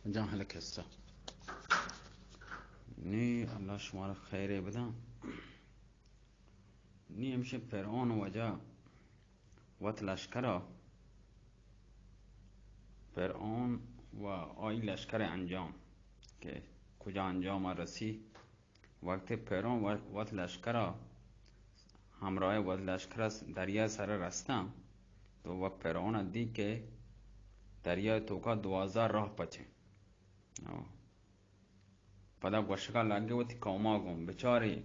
جان هست نی الله شما را خیره بدم. نی همیشه فرعون وجا وقت لشکر فرعون و آی لشکر انجام که کجا انجام رسی. وقت فرعون وقت لشکر همراه وقت لشکر دریا سر رستم تو و فرعون دی که دریا تو کا 12 راه پچه پدا گوشگا لگه و تی کوما گم بچاری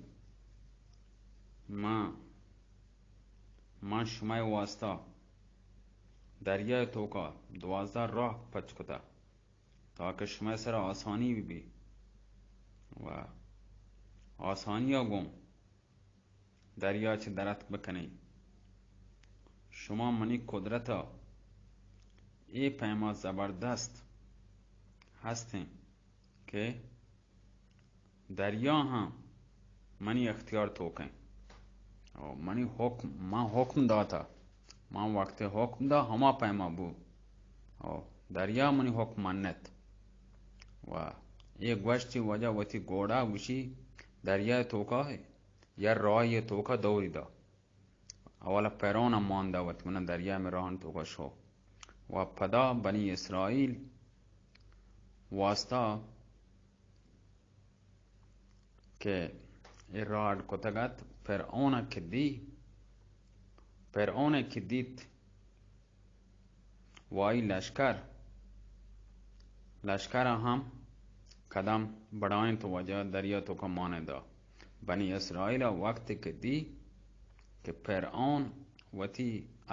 من شمای واسطه دریا تو کا 12 راه پچ کتا تاکه شما سر آسانی بی و آسانی ها گم دریا چه درت بکنی. شما منی قدرتا ای پیما زبردست هستیم که دریا هم منی اختیار تو کن. من حکم داتا من وقت حکم دا هما پیما بو دریا منی حکم منت و یک گوشتی وجه وتی گوڑا وشی دریا توکا ہے یا راهی توکا دوری دا اولا فرعون مانده وقت من دریا میں راهن توکا شو و پدا بنی اسرائیل واسطه که ایراد کتگت فرعون که دید وای لشکر هم قدم بڑھائیں تو وجہ دریا تو کا مانے دا بنی اسرائیل وقت کے دی کہ فرعون وتی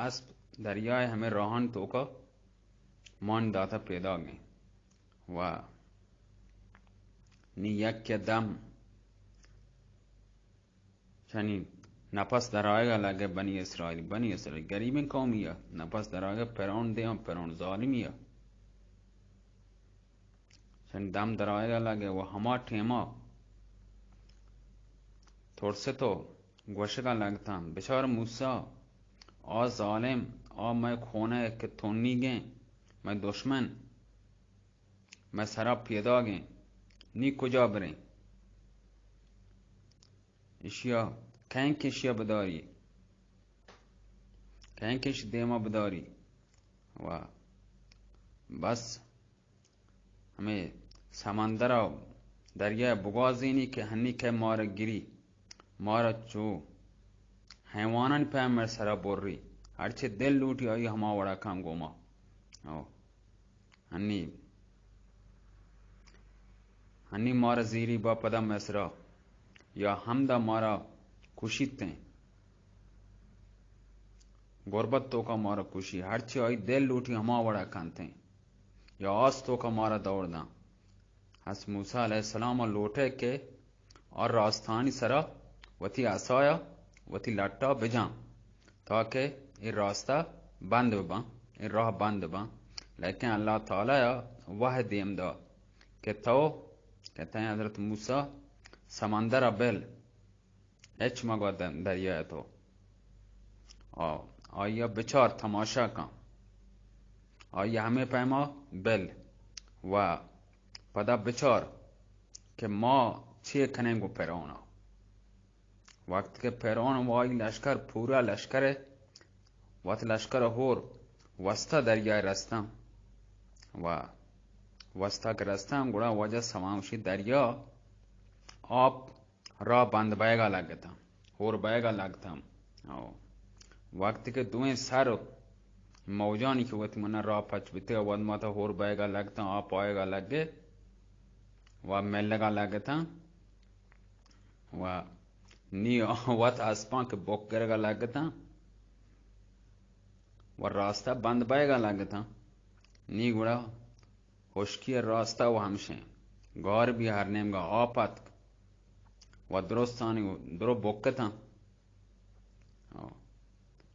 اسب دریائے ہمیں راہن تو کا مان داتا پیدا گئے و نی یک دم یعنی نفس درائے گا لگے بنی اسرائیل گریب قومی ہے نفس درائے گا فرعون دے فرعون ظالمی ہے دم درائے گا لگے وہ ہما ٹھیما تھوڑ سے تو گوشگا لگتا بچار موسیٰ آ ظالم آ میں کھونے کہ تھونی گئیں میں دشمن میں سرا پیدا گئیں نی کجا بریں اشیا کہیں کشیا بداری کہیں کش دیما بداری و بس ہمیں سمندر دریا بغازینی کہ ہنی کہ مارا گری مارا چو حیوانان پہ مر سرا بور رہی ہرچے دل لوٹی آئی ہما وڑا کام گوما ہنی مارا زیری با پدا مسرا یا حمدہ مارا کشیتے غربت تو کا مارا کشی ہرچے آئی دل لوٹی ہما وڑا کانتے یا آس تو کا مارا دوڑ دا حس موسیٰ علیہ السلام لوٹے کے اور راستانی سرا وتی عصایا وتی لٹا بجان تاکہ یہ راستہ بند با یہ راہ بند با لیکن اللہ تعالی وہ دیم دا کہ تو کہتے ہیں حضرت موسیٰ سمندر بیل اچ مگو دریا تو آیا بچار تماشا کا آیا ہمیں پیما بیل و پدا بچار کہ ما چیئے کھنیں گو فرعون وقت کے فرعون وائی لشکر پورا لشکر ہے وقت لشکر ہور وسطہ دریائے رستم و وسطہ کے رستم گوڑا وجہ سماوشی دریا آپ راہ بند بیگا لگتا ہور بیگا لگتا وقت کے دوئیں سر موجانی کی وقت منہ راہ پچ بیتے ود ماتا ہور بیگا لگتا آپ آئے گا لگے و مل لگا لگتا و نی وقت اسپان کے بوک کرے گا لگتا و راستہ بند بیگا لگتا نی گوڑا خوشکی راستہ و ہمشیں گار بھی ہرنیم گا آپت و درستانی درو بوکتا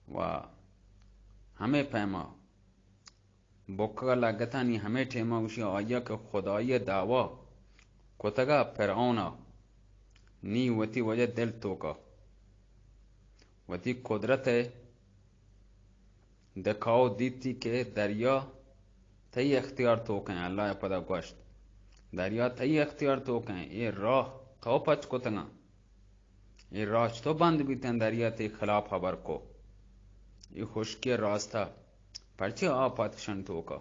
و ہمیں پیما بوکا لگتا نی ہمیں ٹھیما گوشی آیا کہ خدای دعوی کتگا فرعونا نی وتی وجہ دل توکا وتی قدرت دکھاؤ دیتی کہ دریا تئی اختیار تو کہیں اللہ پدا گوشت دریا تئی اختیار تو کہیں یہ راہ تو پچ کو تنگا یہ راہ تو بند بھی تن دریا تی خلاف خبر کو یہ خشکی راستہ پرچے آپاتشن تو کا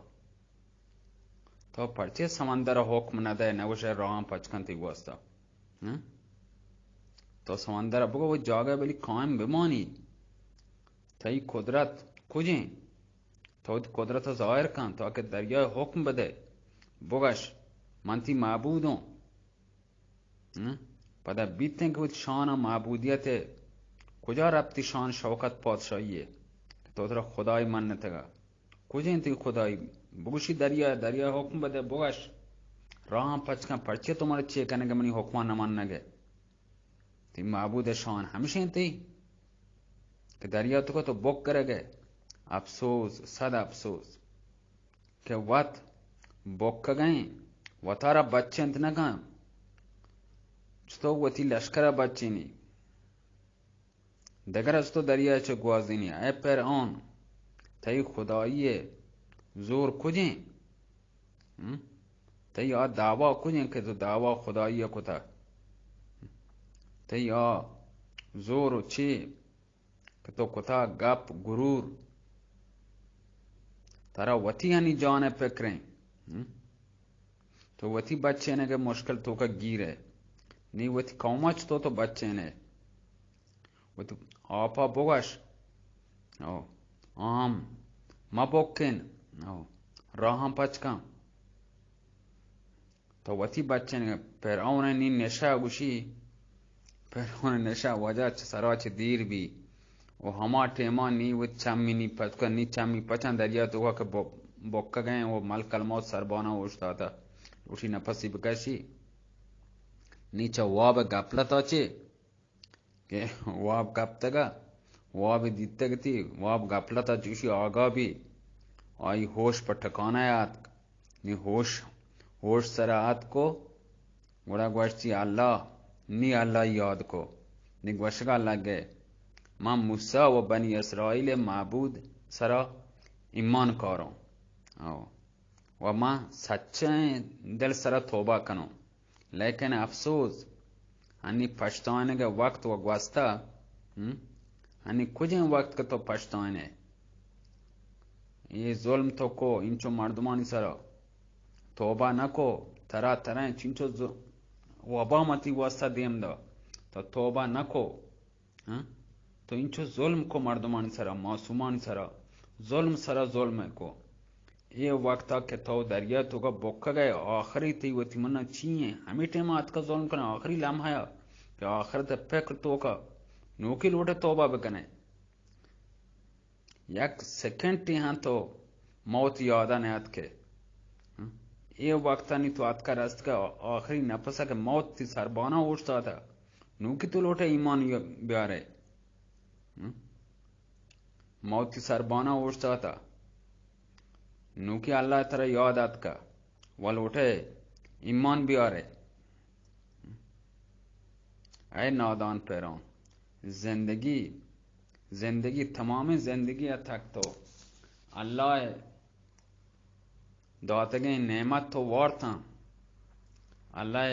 تو پرچے سمندر حکم نہ دے نوش راہ پچکن تی گوستا تو سمندر بگو وہ جاگہ بلی قائم بمانی تئی قدرت کجیں تو قدرت ظاہر کن تاکہ دریا حکم بدے بگش منتی معبود ہوں پدا بیتیں کہ وہ شان و معبودیت ہے کجا ربطی شان شوکت پادشاہی ہے تو ترا خدای من نتگا کجیں تی خدای بگوشی دریا حکم بدے بگش راہ پچکن پرچے تمہارے چے کنے گے منی حکمان نمان نگے تی معبود شان ہمیشہ تی کہ دریا تو کو تو بک کرے گے افسوس صد افسوس کہ وقت بک گئیں وطارا بچے انت نگاں چطو وطی لشکر بچی نی دگر از تو دریا چه گوازینی اے فرعون تئی خدایی زور کجیں تئی آ دعویٰ کجیں کہ تو دعویٰ خدایی کتا تئی آ زور چی کہ تو کتا گپ گرور ترا وطی ہنی جان فکریں تو وطی بچے نے کہ مشکل تو کا گیر ہے نہیں وطی قومچ تو بچے نے وطی آپا بگش آم ما بکن راہم پچکم تو وطی بچے نے فرعون نی نشا گوشی فرعون نشا وجہ سرا چھ دیر بھی وہ ہما ٹیما نی وہ چمی نی پچکن نی چمی پچن دریا تو کہ بک گئے وہ ملک الموت سربانا اوشتا تھا اٹھی نفسی بکشی نیچا واب گپلتا چے کہ واب گپتگا واب دیتگ تھی واب گپلتا چوشی آگا بھی آئی ہوش پر ٹھکانا یاد نی ہوش سرات کو گوڑا گوشتی اللہ نی اللہ یاد کو نی گوشگا لگے ماں موسیٰ و بنی اسرائیل معبود سرا ایمان کاروں و ماں سچیں دل سرا توبہ کنوں لیکن افسوس ہنی پشتانے کے وقت و گوستا ہنی کجیں وقت کے تو پشتانے یہ ظلم تو کو انچو مردمانی سرا توبہ نہ کو ترہ چنچو وبا متی واسطہ دیم دا تو توبہ نہ کو تو انچو ظلم کو مردمانی سرا معصومانی سرا ظلم کو یہ وقتا کہ تو دریا تو کا بکا گئے آخری تی وہ تی منہ چیئیں ہمیں ٹیمات کا ظلم کرنے آخری لمحہ ہے کہ آخرت فکر تو کا نوکی لوٹے توبہ بکنے یک سیکنڈ تی ہاں تو موت یادہ نیت کے یہ وقتا نہیں تو آت کا رست کا آخری نفسہ کہ موت تی سربانا اوشتا تھا نوکی تو لوٹے ایمان بیارے موت تی سربانا اوشتا تھا نوکی اللہ ترہ یاد آت کا ولوٹے ایمان بیارے اے نادان پیرون زندگی تمام زندگی تک تو اللہ داتگیں نعمت تو وارتا اللہ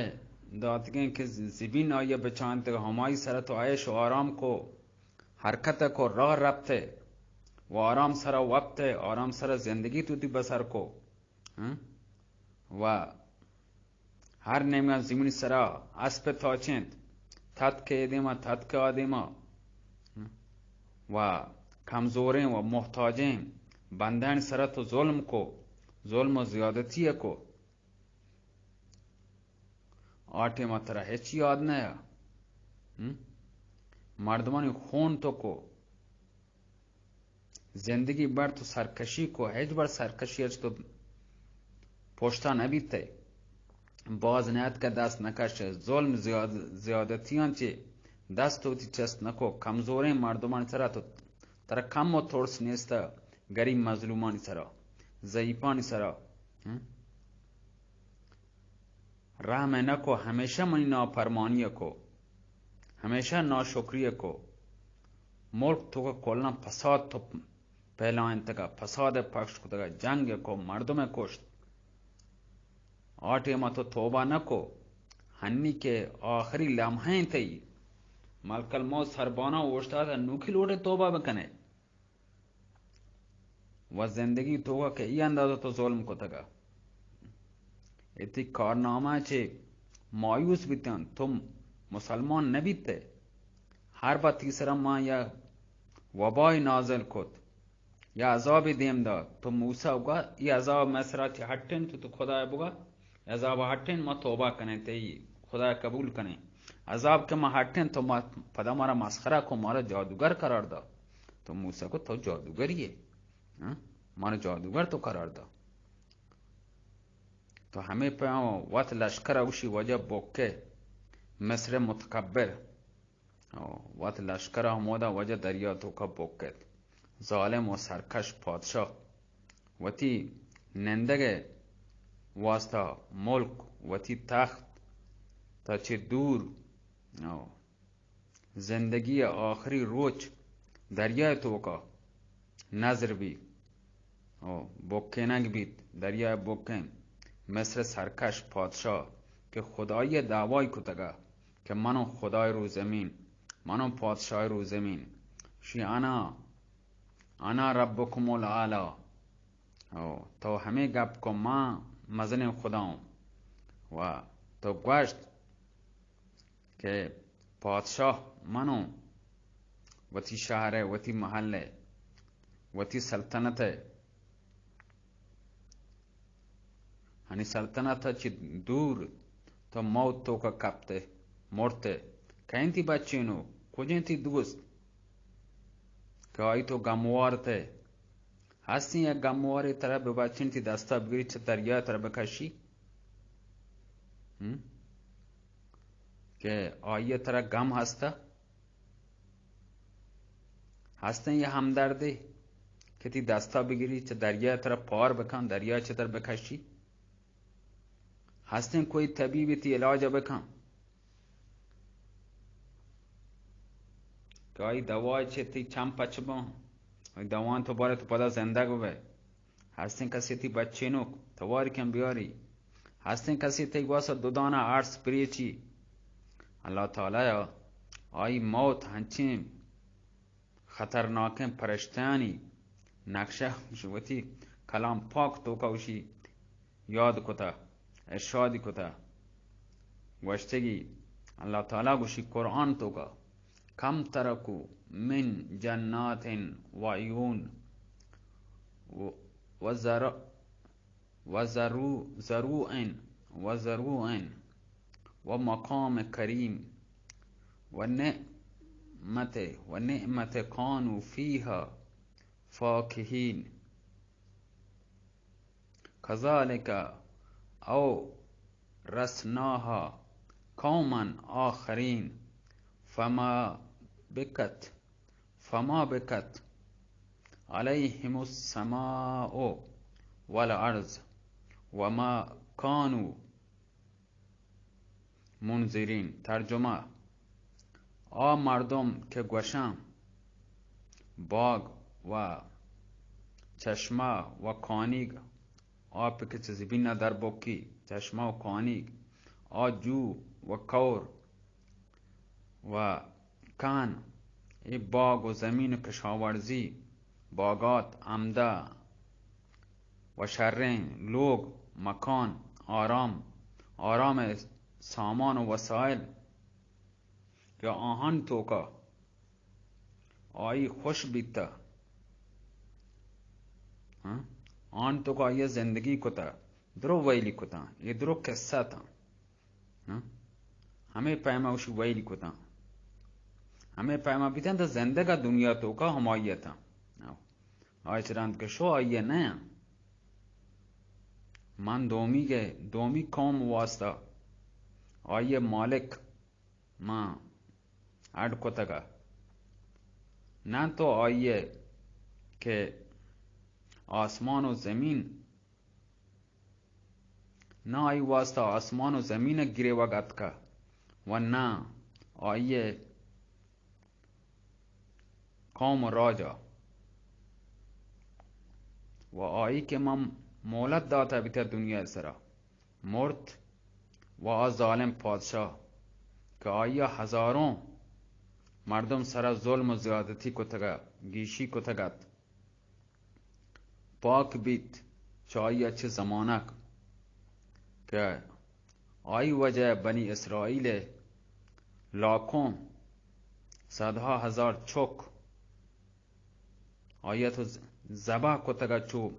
داتگیں کہ زبین آئیے بچانتے ہمائی سر تو عیش و آرام کو حرکت کو راہ ربتے وہ آرام سرا وقت ہے آرام سرا زندگی تو تی بسر کو و ہر نعمت زمین سرا اس پہ تاچند تھت کے دیما تھت کے آدیما و کمزوریں و محتاجیں بندین سرا تو ظلم و زیادتی کو آٹے مترا ہیچ یاد نیا مردمانی خون تو کو زندگی بر تو سرکشی کو ہیچ بر سرکشی اچ تو پوشتا نبیتے باز نیت کا دست نکش ظلم زیادتیاں چے دست ہوتی چست نکو کمزوریں مردمان سرا تو ترا کم و تھوڑس نیستا گریب مظلومانی سرا ضعیفانی سرا راہ میں نکو ہمیشہ منی نافرمانی کو ہمیشہ ناشکری کو ملک تو کا کولنا فساد تو फैलाएं तका, फसाद पक्ष को तका, जंग को, मर्दों कष्ट आटे मा तो तोबा न को, हन्नी के आखिरी लम्हे तई मलकल मौत सरबाना ओश्ता था नुखी लोटे तोबा बकने व जिंदगी तोगा के ये अंदाजा तो जुल्म को तका इतनी कारनामा चे मायूस बीतन तुम मुसलमान न बीते हर बार तीसरा माँ या वबाई नाजल कोत या अजाब देम दा तुम मूसा होगा ये अजाब मैसरा चे हट्टेन तो खुदा बुगा अजाब हट्टेन मा तौबा कने ते खुदा कबूल कने अजाब के मा हट्टेन तो मा पदा मारा मस्खरा को मारा जादूगर करार दा तो मूसा को तो जादूगर ही है मारा जादूगर तो करार दा तो हमें पे वत लश्कर उसी वजह बोके मिस्र मुतकब्बिर वत लश्कर मोदा वजह दरिया तो का बोके जालिम व सरकश पादशाह वती निंदगे वास्ता मुल्क वती तख्त तचे दूर जिंदगी आखिरी रोज दरिया तो का नजर भी बोके नग भी दरिया बोके मिस्र सरकश पादशाह के खुदाई दावाई को तगा कि मनो खुदाई रो जमीन मनो पादशाह रो जमीन शी आना रब्बुकुमुल आला तो हमें गप को माँ मजने खुदाओं वाह तो ग्वाश्त के पादशाह मनो वती शहर है वती महल है वती सल्तनत है हनी सल्तनत ची दूर तो मौत तो का कपते मोड़ते कहीं थी बच्चे नो कुछ थी दोस्त कई तो गमवार थे हंसी या गमवार तरह बच्चे थी दस्ता बिगड़ी दरिया तरह बकशी के आइए तरह गम हंसते ये हमदर्दे कि थी दस्ता बिगड़ी दरिया तरह पार बखान दरिया तरह बकशी हंसते कोई तबीबी थी इलाज बखां कई दवा थी छम पचबो दवा तो बारे तो पता जिंदा गए हंसते कसी थी बच्चे नो तवार क्या बिहारी हंसते कसी थी वासा दुदाना आर्ट्स प्रियची अल्लाह ताला आई मौत हंचे खतरनाक फरिश्तानी नक्शा वती कलाम पाक तो का उसी याद कोता इरशाद कोता वश्तगी अल्लाह ताला गुशी कुरान तो का कम तरकु मिन जन्नातिन वयून वज़रूइन व मकाम करीम व निअमत कानू फीहा फाकिहीन कज़ालिका औ रसनाहा कौमन आखरीन फमा बिकत अलैहिमुस समाओ वल अर्ज़ वमा कानू मुनज़िरीन तर्जुमा आ मर्दम के ग्वशां बाग व चश्मा व कानिग आप के जबिना दरबोकी चश्मा व कानिग आ जू व कौर व कान ए बाग व जमीन कशावर्जी बागात आमदा व शर्रें लोग मकान आराम सामान व वसाइल क्या आहन तो का आई खुश बीता आन तो का ये जिंदगी को था द्रो वैली को था ये द्रो किस्सा था हमें पैमा उस वैली को था हमें पैमा बीता था जिंदगा दुनिया तो का हमाया था आज रात के शो आइए नया मन दोमी कौम वास्ता आइए मालिक माँ आड़ को तका ना तो आइए के आसमान और जमीन ना आई वास्ता आसमान और जमीन गिरे वगत का वरना आइए कौम राजा و آیی که ما مولد داده بیتا دنیا سرا مرد و آ ظالم پادشاه که آیا هزارون مردم سرا ظلم و زیادتی کتگا گیشی کتگد پاک بیت چه آیا چه زمانک که آی وجه بنی اسرائیل لاکھوں صدها هزار چوک آیا تو زبا کتگا چو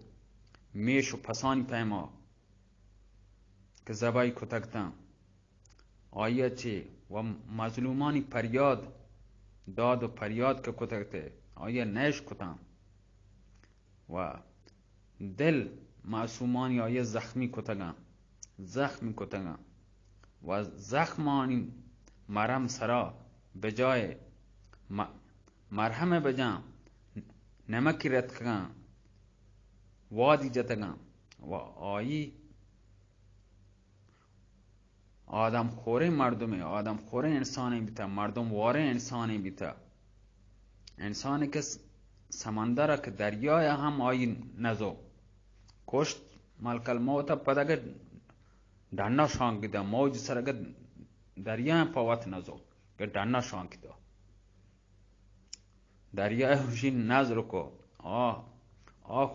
میش و پسانی پیما که زبای کتگتن آیا چه و مظلومانی پریاد داد و پریاد که کتگته آیا نیش کتن و دل معصومانی آیا زخمی کتگن زخمی کتگن و زخمانی مرهم سرا بجای مرهم بجا نمکی رد کن وادی جتگن و آیی آدم خوره مردمه آدم خوره انسانی بیتا مردم واره انسانی بیتا انسانی که سمندر که دریای هم آیی نزو کشت ملک الموت پدگه دانا شانکی دا موج سرگه دریای پاوت نزو که دانا شانکی دا دریای خوشی نظر کو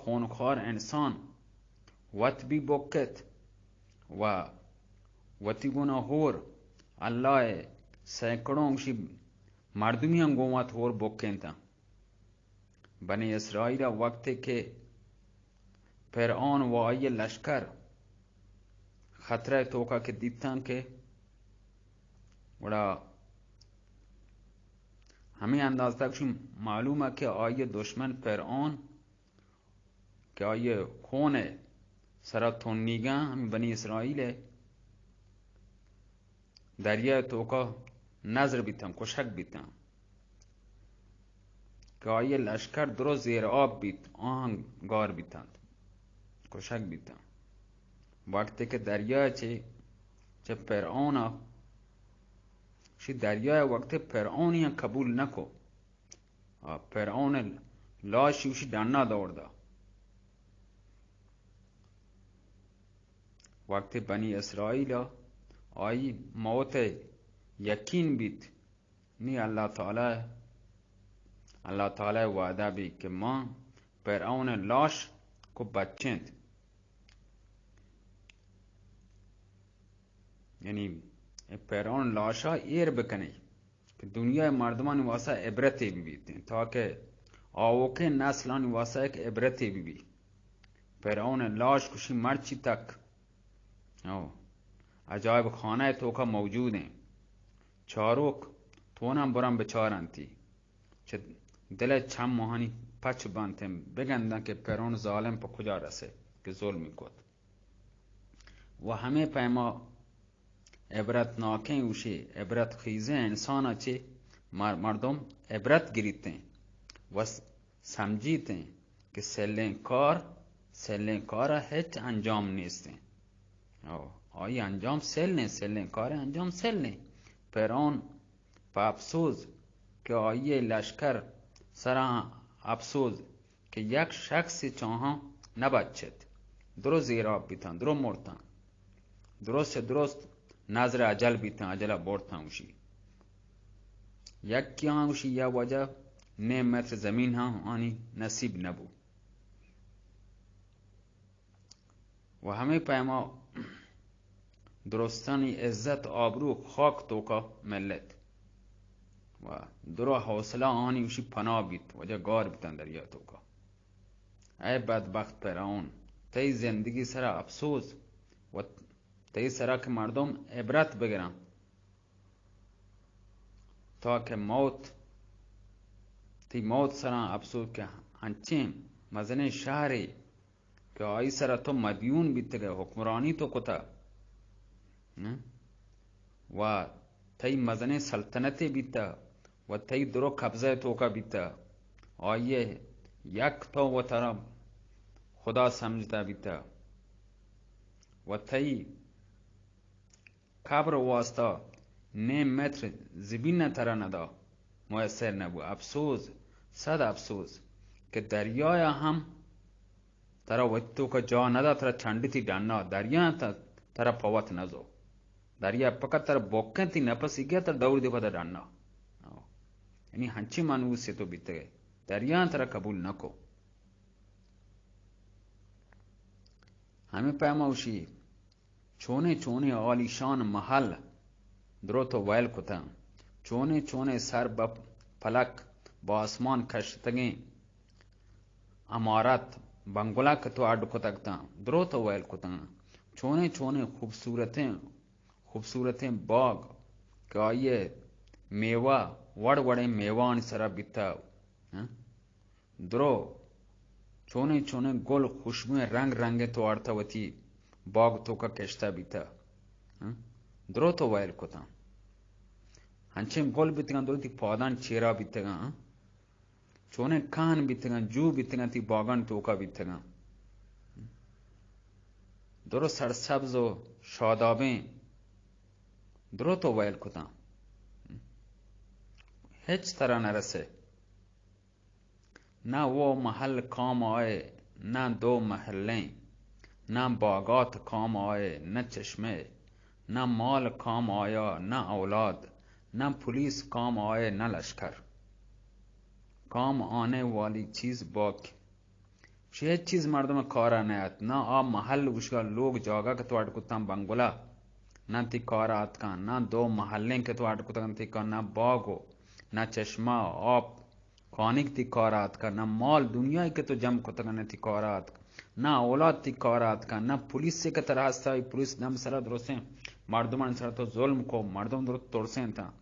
خونخوار انسان وط بی بکت و وتی گونا هور اللہ سینکڑوں شی مردمی هم گومت هور بکن تا بنی اسرائیل وقتی که فرعون و آی لشکر خطره توکا که دیتن که وڑا همین انداز تک معلومه که آی دشمن فرعون که آی خون سرطون نیگه همین بنی اسرائیل دریای توکا نظر بیتن کشک بیتن که آیه لشکر درو زیر آب بیت آهنگار بیتن کشک بیتن وقتی که دریای چه فرعون شی دریای وقتی فرعونی قبول نکو فرعون لاشی وشی دانا دورده وقتی بنی اسرائیل آئی موت یقین بیت نی اللہ تعالی وعدہ بھی کہ ماں فرعون لاش کو بچند یعنی فرعون لاشا ایر بکنی کہ دنیا مردمان واسه عبرتی بیت تاکہ آوکه نسلان واسه ایک عبرتی بی فرعون لاش کشی مرچی تک عجائب خانه توکا موجود ہیں چاروک تونم برم بچارنتی چه دل چم ماهانی پچ بانتم بگندن که فرعون ظالم پا کجا رسه که ظلمی کد و همه پیما عبرت ناکن اوشی عبرت خیزه انسانا چه مردم عبرت گریتن و سمجیتن که سلین کار هیچ انجام نیستن آئی انجام سلن کار انجام سلن فرعون پا افسوس که آئی لشکر سرا افسوس که یک شخصی چاها نبچد درو زیراب بیتن درو مرتن درست نظر عجل بیتن عجل بورتن اوشی یک کیان اوشی یا وجه 9 متر زمین ها آنی نصیب نبو و همه پیما درستانی عزت آبرو خاک توکا ملت و درو حوصله آنی وشی پناه بیت وجه گار بیتن دریا توکا ای بدبخت فرعون تی زندگی سرا افسوس و تی سرا که مردم عبرت بگیرن تا که موت سرا افسوس که هنچین مزنه شهری که آئی سرا تو مدیون بیتگه حکمرانی تو کتا و تی مزنه سلطنتی بیتا و تی درو قبضه توکا بیتا آئیه یک تو و ترا خدا سمجھتا بیتا و تی قبر واسطا 9 متر زبین ترا ندا میسر نبو افسوس صد افسوس که دریای هم तरा वत्तो का जा नदा तरा छंडिति डान्ना दरिया तरा पवत नजो दरिया पका तरा बोक्के ती नपस इग्या तर दौड़ दे पदा डान्ना यानी हंची मानू से तो बीत गए दरिया तरा कबूल नको हमें पैमाउशी छोने छोने आलीशान महल द्रो तो वैल कुता छोने छोने सर बप फलक बासमान खशतगे अमारत बंगुला कतो आड को तकता द्रो तो वैल कुता छोने छोने खूबसूरतें बाग का ये मेवा वड़ वड़े मेवान सरा बिता द्रो छोने छोने गोल खुशबुएं रंग रंगे तो अर्थवती बाग तो का केश्ता बीता द्रो तो वैल कुता हंचें गोल बितगा द्रो ती पौधान चेरा बितगा छोने खान बितगा जू बितगा ती बागान तो का बितगा द्रो सरसब्जो शादाबें द्रो तो वैल कुता हेच तरह न रसे ना वो महल काम आए ना दो महलें ना बागात काम आए न चश्मे ना माल काम आया ना औलाद ना पुलिस काम आए न लश्कर काम आने वाली चीज बाकी शेह चीज मर्दम कारा नयात ना आ महल उसका लोग जागा के तो कुत्ता बंगुला ना ती कारात का ना दो महल्ले के तो कुत्ता का ना बागो ना चश्मा आप कानिक ती कारात का ना माल दुनिया के तो जम को तक ती कारात ना औलाद ती कारात का ना पुलिस से के तरह पुलिस नम सरा द्रोसे मर्दमन सरा तो जुल्म को मर्दम द्रो तोड़से था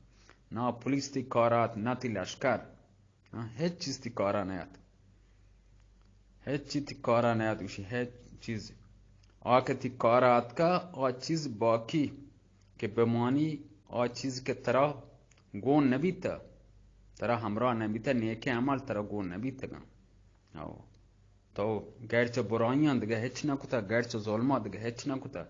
ना पुलिस ती कारात ना ती लश्कर हेच चीज ती कारा नयात हेच चीज ती कारा नयात उसी हेच चीज आके ती कारात का और चीज बाकी के बेमानी और चीज के तरह गो नबी तरह हमरा नबी त नेके अमल तरह गो नबी तगा आओ तो गैर च बुराइयां दगे हेच ना कुता गैर च जुल्मा दगे हेच ना कुता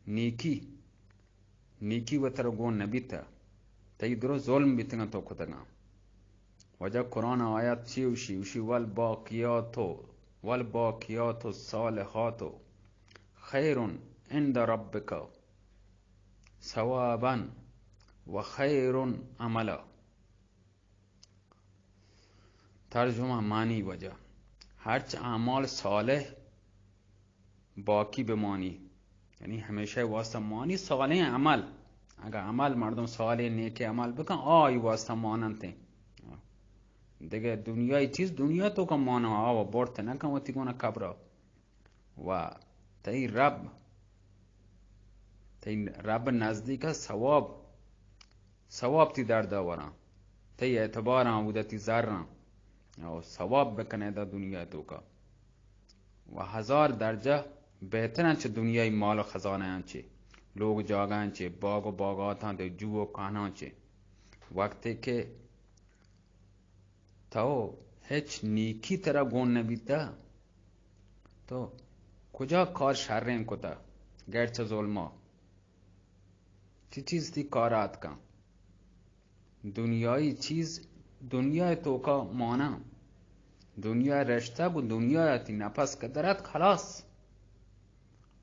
नीकी व तरह गो नबी तई दरो जुल्म बितगा तो कुतगा वजह कुरान आयत ची उशी वल बाकियातो सालिहातो खैरुन इंद रब्बिका सवाबन व खैरुन अमला तर्जुमा मानी वजह हर्च अमाल सालेह बाकी बेमानी यानी हमेशा वास्ता मानी साले अमल अगर अमल मर्दम साले नेके अमल बका आई वास्ता मानते देखे दुनिया चीज दुनिया तो का मानो आओ बोर्ते ना का वती कोना कब्र वाह तई रब नजदीक सवाब ती दर्दा वरा तई एतबार उदती ज़र्रा और सवाब बकने दा दुनिया तो का वह 1000 दर्जा बेहतर च दुनियाई माल खजाना चे लोग जागा चे बागात हाँ जुओ काना चे वक्त के तो हेच नीकी तरह गोन नबीता तो कुजा कार शर्रें कोता गैर च जोलमा चीज थी कारात का दुनियाई चीज दुनिया तो का माना दुनिया रिश्ता वो दुनिया थी नफस कदरत खलास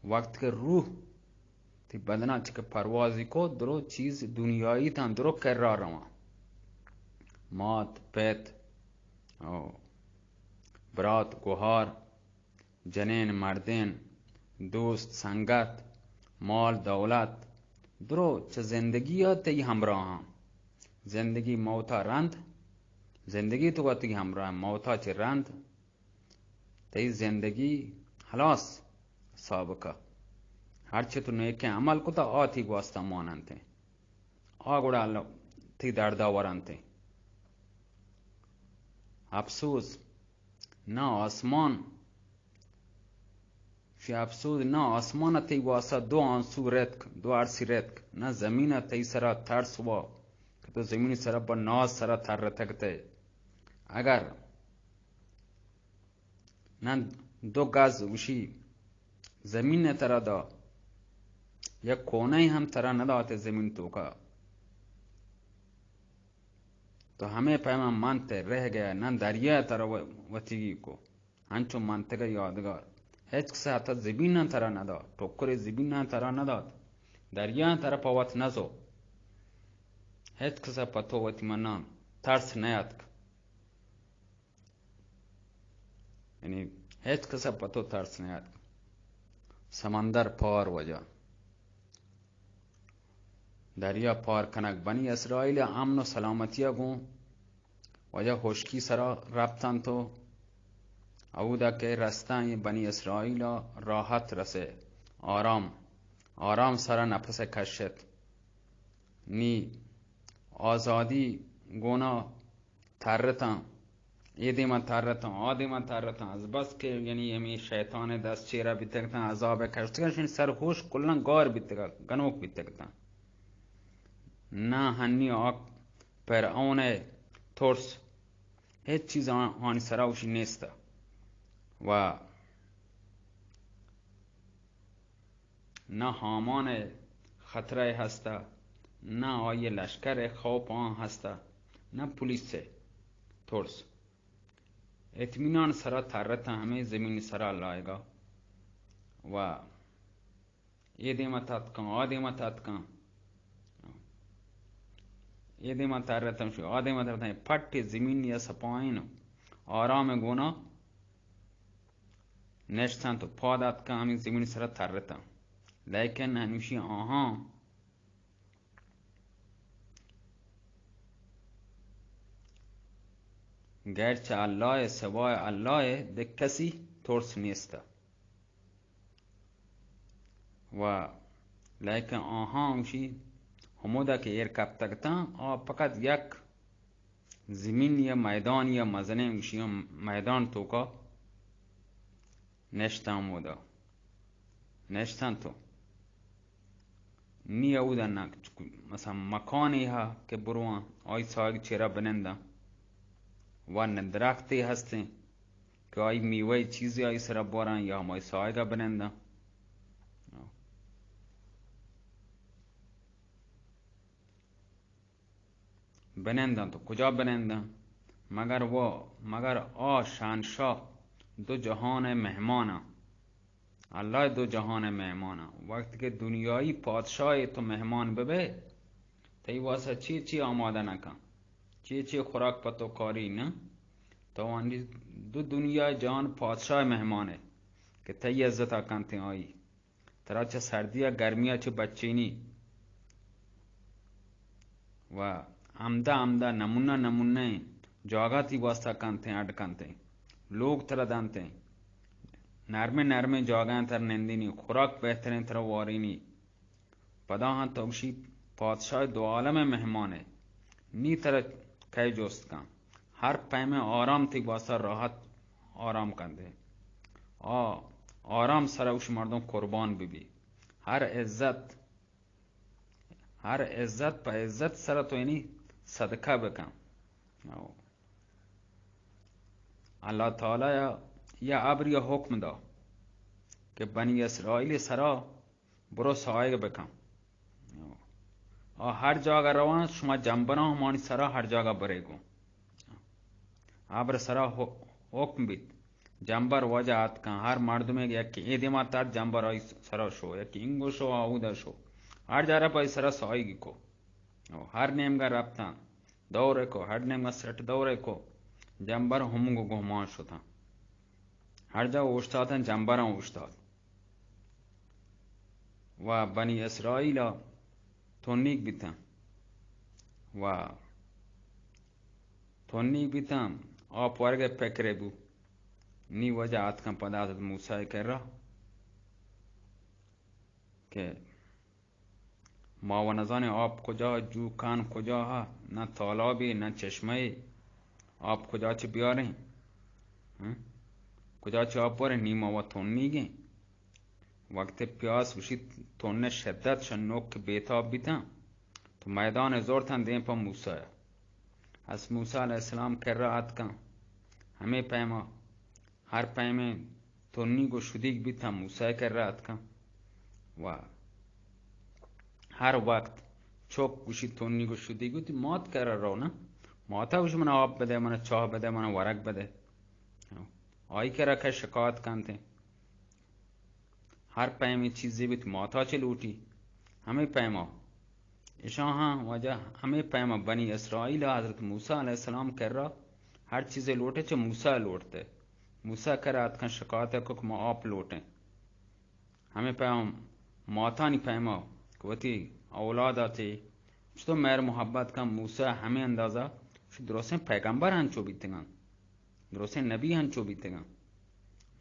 वक्त के रूह थी बदना के परवाजी को दरो चीज दुनियाई था दरो कर रहा मात पैत बरात गुहार जनेन मर्देन दोस्त संगत माल दौलत दरो च जिंदगी तई हमरा जिंदगी मौता रंध जिंदगी तो गति हमरा मौता च रंध तई जिंदगी हलास साबका हर च तू नेके अमल को ता आती वास्ता मानते आगुड़ा थी दर्दा वरंते अफसोस ना आसमान अफसोस ना आसमान तई वास्ता दो आंसू रेतक दो आरसी रेतक ना जमीन तई सरा थर सुबह तो जमीन सरा पर नाज सरा थर रतकते अगर ना दो गज उशी जमीन ने तरह दा या कोना ही हम तरह न दाते जमीन तो का तो हमें पैमा मानते रह गया ना दरिया तरह वतीगी को हंचो मानते का यादगार هیچ کس حتی زبین ترا نداد، ٹوکر زبین ترا نداد، دریا ترا پاوت نزو، هیچ کس پتو وتی منان ترس نیاد، یعنی هیچ کس پتو ترس نیاد. سمندر پار وجا دریا پار کنک بنی اسرائیل امن و سلامتی گون وجا خشکی سرا رفتن تو اودا که رستن بنی اسرائیل راحت رسه، آرام سرا نفس کشت نی آزادی گونا ترتن ایدی من ترتن آدی من ترتن از بس که یعنی امی شیطان دست چیرا بیتگتن عذاب کشتگشن سرخوش کلن گار بیتگا گنوک بیتگتن نه هنی آق پر اون ترس هیچ چیز آنی سراوشی نیسته و نه هامان خطره هسته، نه آیه لشکر خواب آن هسته، نه پولیس ترس. اطمینان سرا ترت همه زمین سرا لایگا و ایدی ما تاتکن آدی ما تاتکن ایدی ما ترتم شو آدی ما ترتم پٹ زمین یا سپاین آرام گونا نشتن تو پادات که همین زمین سرا ترتم. لیکن هنوشی آها گرچه الله سوای الله ده کسی ترس نیسته و لیکن آها همشی همودا که ایر کبتگتن فقط یک زمین یا میدان یا مزنه همشی میدان تو کا نشتن مودا نشتن تو نی اودا نه مثلا مکانی ها که بروان آی ساگ چرا بننده و درختی هستن که آی میوه چیزی آی سر بارن یا همای سایگا بننده بنندن تو کجا بنندن مگر شانشاه دو جهان مهمانه الله دو جهان مهمانه. وقتی که دنیایی پادشاه تو مهمان ببه تی واسه چی آماده نکن چی خوراک پتو کاری نه تو آنی دو دنیا جهان پادشاه مهمانه که تی عزت کنتی آئی ترا چه سردی گرمی چه بچینی و عمده نمونه جاگاتی واسطہ کنتے ہیں اڈ کنتے ہیں لوگ ترا دانتے ہیں نرمے جاگاں تر نندینی خوراک بہترین ترا وارینی پدا ہاں توشی پادشاہ دو عالم مہمان ہے نی ترا کئی جوست کن ہر پیمے آرام تھی واسطہ راحت آرام کندے آرام سراوش مردم قربان بی ہر عزت پا عزت سر تو یعنی صدقه بکن. اللہ تعالی یا ابر یا حکم دا که بنی اسرائیل سرا برو سایه بکن هر جاگه روان شما جنبنا همانی سرا هر جاگه بریگو ابر سرا حکم بید جنبر وجهات کن هر مردمه یکی ایدی ما تر جنبر آئی سرا شو یکی اینگو شو آوده شو هر جاره پای سرا سایگی کو هر نیمگا رفتن دوره کو هر نیمگا سرٹ دوره کو جنبر همونگو گمان شدن هر جا اوشتادن جنبر هم اوشتاد و بنی اسرائیل تونیک بیتن و تونیک بیتن آپ ورگه پکره بو نی وجه آتکن پدازت موسیٰ کر رہا که ما و نزان آب کجا جو کان کجا ها نه تالابی نه چشمه آب کجا چه بیاریں کجا چه آب باره نی ما و تونیگیں وقت پیاس وشی تونه شدت شنوک بیتاب بیتن تو میدان زورتن دیں پا موسیٰ از موسیٰ علیہ السلام کر رہا آتکن ہمیں پیما هر پیمه تونیگو شدیگ بیتن موسیٰ کر رہا آتکن و هر وقت چوک گوشی تونی گو شدی گوتی مات کرده رو نه ماتا گوشی من آب بده من چاه بده من ورق بده آئی کرا که شکایت کنده हर पैम चीज़ें भी माता चे लूटी हमें पैमा हाँ वजह हमें पैमा बनी इसराइल हज़रत मूसा अलैहिस्सलाम कर रहा हर चीज़ें लौटे चे मूसा लौटते मूसा कर रात का शिकायत है को आप लौटें हमें पैम माता नहीं पैमा वती औलाद आते तो मेर मोहब्बत का मूसा हमें अंदाज़ा दुरुस्त पैगंबर हन चो बीतेगा दुरुस्त नबी हन चो बीतेगा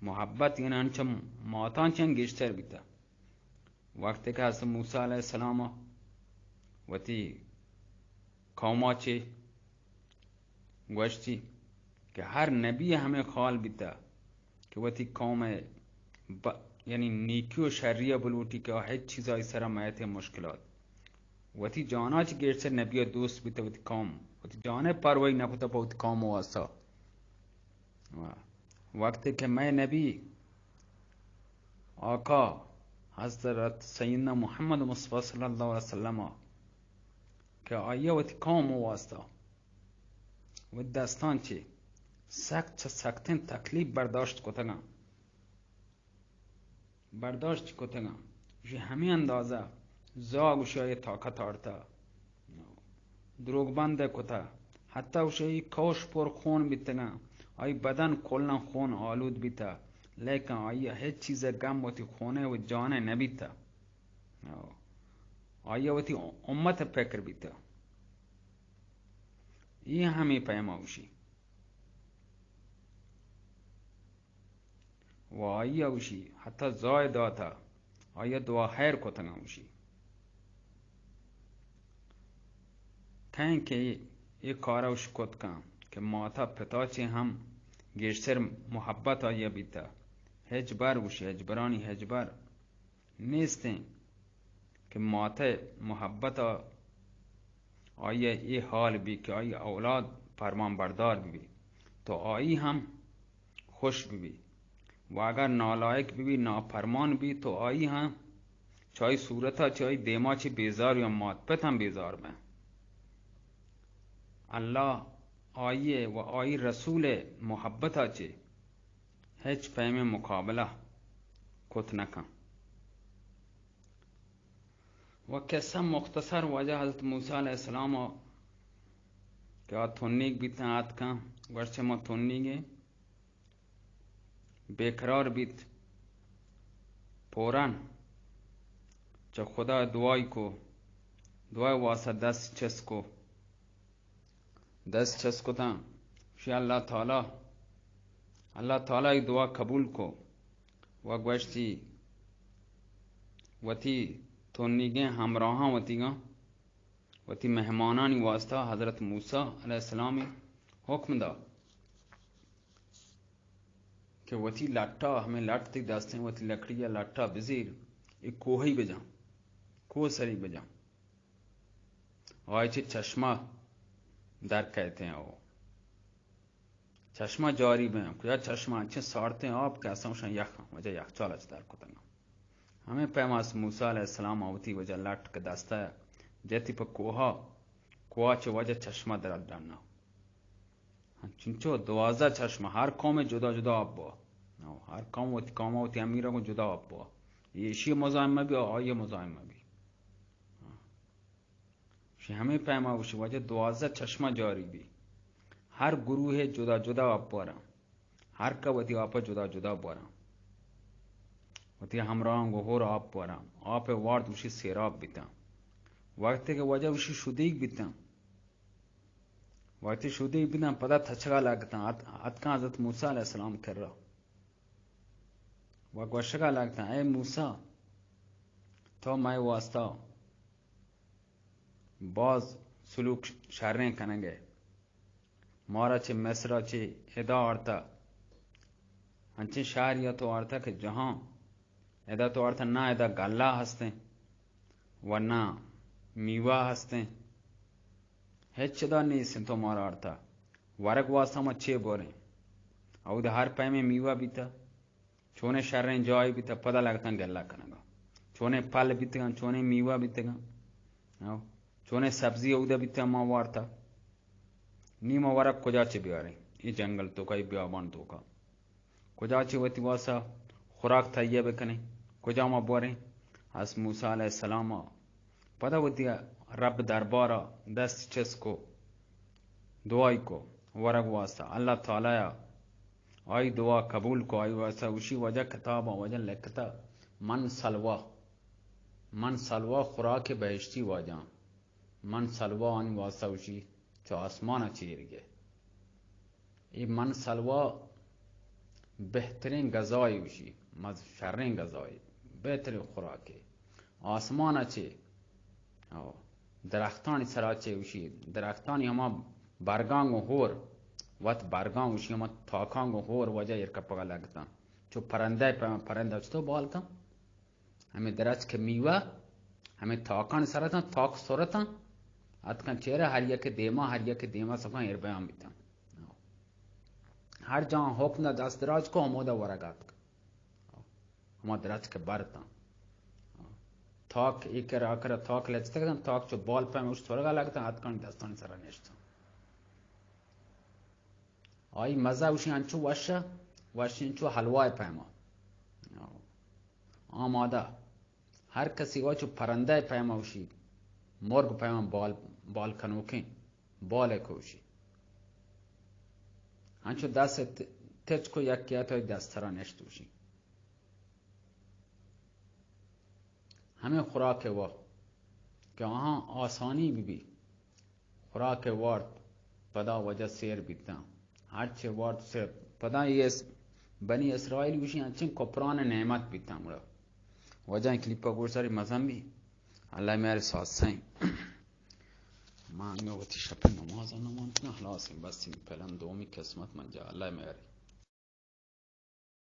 मोहब्बत ये हंचम माता चंग गिश्तर बीता वक्त का हज़रत मूसा अलैहिस्सलाम वती कौमा चे गोश्ती कि हर नबी हमें ख्याल बीता कि वती कौम यानी नीकियो शरिया बलूटी के हर चीज़ा इस तरह मैं थे मुश्किलात वती जाना च गेट से नबी दोस्त बीता वती कौम वती जाने पर वही न पता बहुत कौम वास्ता वक्त के मैं नबी आका हज़रत सैयदना मोहम्मद मुस्तफ़ा सल्लल्लाहु अलैहि वसल्लम के आया वती कौम वास्ता वो दास्तान चे सख्त तकलीफ बर्दाश्त को तगा ये हमें अंदाज़ा जाग उसे ताकत आड़ता द्रोगबंद को था हत्ता उसे कौश पर खून बीतगा आई बदन खोलना खून आलूद बीता लेकिन आई है चीज़ें गम होती खूने वो जाने न बीता आई होती उम्मत पैकर बीता ये हमें पैमा उशी वो आई उशी हत्ता जाय दाता आई दुआ खैर को तंगा उशी कहें कि ये कारा उश कोत का कि माता पिता चे हम गेशर मोहब्बत आया बीता हजबर उशी हजबरानी हजबर नेस्ते कि माता मोहब्बत आया ये हाल भी कि आई औलाद फरमान बरदार भी तो आई हम खुश भी वागर नालायक भी नाफरमान भी तो आई हाँ चाहे सूरत चाहे देमा चे बेजार या मात पे हम बेजार में अल्लाह आइए व आई रसूल मोहब्बत आचे हेच पैम मुकाबला खुद न का व कैसा मुख्तसर वजह हज़रत मूसा अलैहिस्सलाम क्या थोन्नीक बीत आत का वर्षे में थोन्नीगे बेकरार बीत पोरन जो खुदा दुआई वासा 10 चस को था शे अल्लाह ताला की दुआ कबूल को वह गोश्ती वती थोन्नीगे हमराहा वती मेहमानानी वास्ता हज़रत मूसा अलैहिस्सलाम हुक्म दा कि वती लाटा हमें लाटती दास्ते वती लकड़िया लाटा बिजीर एक कोही बजा को सरी बजा आयचे चश्मा दर कहते हैं वो चश्मा जारी में कुछ चश्मा अच्छे साड़ते हैं आप कैसा यख वजह यख चाल दर को तंगा हमें पैमास मूसा अलैहिस्सलाम आवती वजह लाट के दास्ता है जैती पर कोहा चे वजह चश्मा दर डालना चिंचो दवाजा चश्मा हर कौम में जुदा जुदा आप हर कौम होती अमीरा को जुदा आप ये इसी मज़ाहिम में भी और ये मज़ाहिम में भी हमें पैमा उसी वजह दवाजा चश्मा जारी भी हर गुरु है जुदा जुदा आप बोरा हर का वती आप जुदा जुदा बोरा वती हमरा गोहोर आप बोरा आप वार्ड उसी सेराब बीता वक्त के वजह उसी शुदीक बीता वक्त शुदीक बीता पता थचगा लगता अतका हज़रत मूसा अलैहिस्सलाम कर रहा वह वशगा लगता है मूसा तो मैं वास्ता बाज सुलूक शारें करेंगे मारा चे मिस्रा चे एदा अर्था अंचे शार या तो अर्था कि जहां एदा तो अर्था ना एदा गल्ला हंसते वरना मीवा हंसते हेचदा नहीं सिं तो मारा अर्था वरक वास्ता में अच्छे बोरे और हर पै में मीवा बीता छोने शारें जॉय बीता पता लगता गल्ला करेंगा छोने फल बीतेगा छोने मीवा बीतेगा चोने सब्जी उदा बीते अम्मा वार्ता नीम वरक कुजाचे बियारे ये जंगल तो का बियाबान तो का कुजाचे वती वासा खुराक था ये बेकने کجا ما بریم؟ از موسی علیه السلام پدا ودی رب دربارا دست چسکو دعای کو ورگ واسطه اللہ تعالی آئی دعا قبول کو آئی واسطه وشی وجہ کتاب وجہ لکھتا من سلوا خوراک بہشتی واجہ من سلوا آنی واسطه وشی چو آسمانا چیر گئے ای من سلوا بہترین غذای وشی شرین غذای بهترین خوراکه آسمان چه درختانی سرا چه وشی درختانی هما برگانگ و هور وقت برگانگ وشی هما تاکانگ و هور وجه یرکپگا لگتن چو پرنده چطور بالتن همه درست که میوه همه تاکان سراتن تاک سراتن اتکن چهره هر یک دیما سکن ایر بیان بیتن هر جان حکم دست دراج کو همودا ورگات هما درست که برتن تاک ایکر آکر تاک لچته کدن تاک چو بال پای موش سرگا لگتن اتکن دستانی سرا نشتن آئی مزه وشی انچو وشی انچو حلوای پیما آماده هر کسی وا چو پرنده پیما وشی مرگ پیما بال کنوکین بال کوشی انچو دست تچ کو یکیت های دست را نشت وشی همه خوراک وا که آها آسانی بی خوراک وارد پدا وجه سیر بیتن هرچه وارد سیر پدا یہ بنی اسرائیل وشی انچین کپران نعمت بیتن وجه کلیپا گوشتاری مزم بی اللہ میارے ساتھ سائیں ما انگا وقتی شب نماز نمانتنا خلاصیم بسیم پلن دومی قسمت من جا اللہ میارے